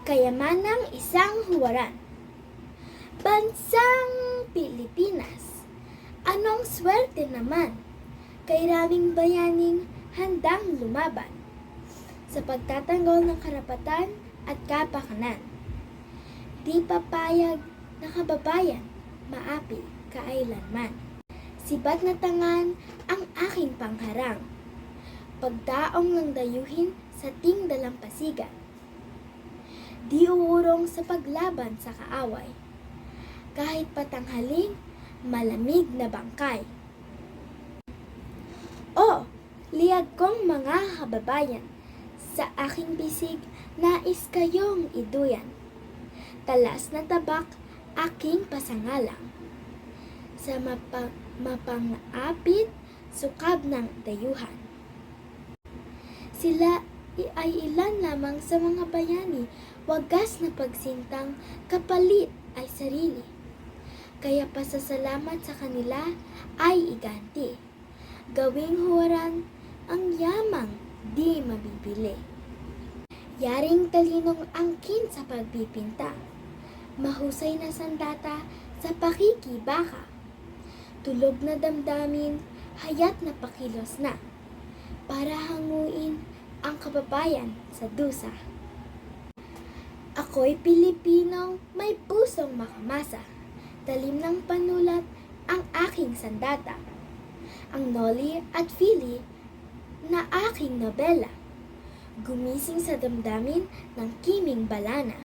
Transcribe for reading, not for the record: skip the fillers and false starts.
Kayamanang isang huwaran. Bansang Pilipinas, anong swerte naman kay raming bayaning handang lumaban sa pagtatanggol ng karapatan at kapakanan. Di papayag na kababayan maapi kailanman. Sibat na tangan ang aking pangharang, pagdaong ng dayuhin sa ting dalampasigan. Di uurong sa paglaban sa kaaway, kahit patanghaling malamig na bangkay. O, liyag kong mga kababayan, sa aking bisig nais kayong iduyan. Talas na tabak aking pasangalang, sa mapangapit sukab ng dayuhan. Sila ay ilan lamang sa mga bayani, wagas na pagsintang kapalit ay sarili. Kaya pasasalamat sa kanila ay iganti. Gawing huwaran ang yamang di mabibili. Yaring talinong angkin sa pagpipinta, mahusay na sandata sa pakikibaka. Tulog na damdamin, hayat na pakilos na, para hanguin ang kababayan sa dusa. Ako'y Pilipinong may pusong makamasa, talim ng panulat ang aking sandata. Ang Noli at Fili na aking nobela, gumising sa damdamin ng Kiming Balana.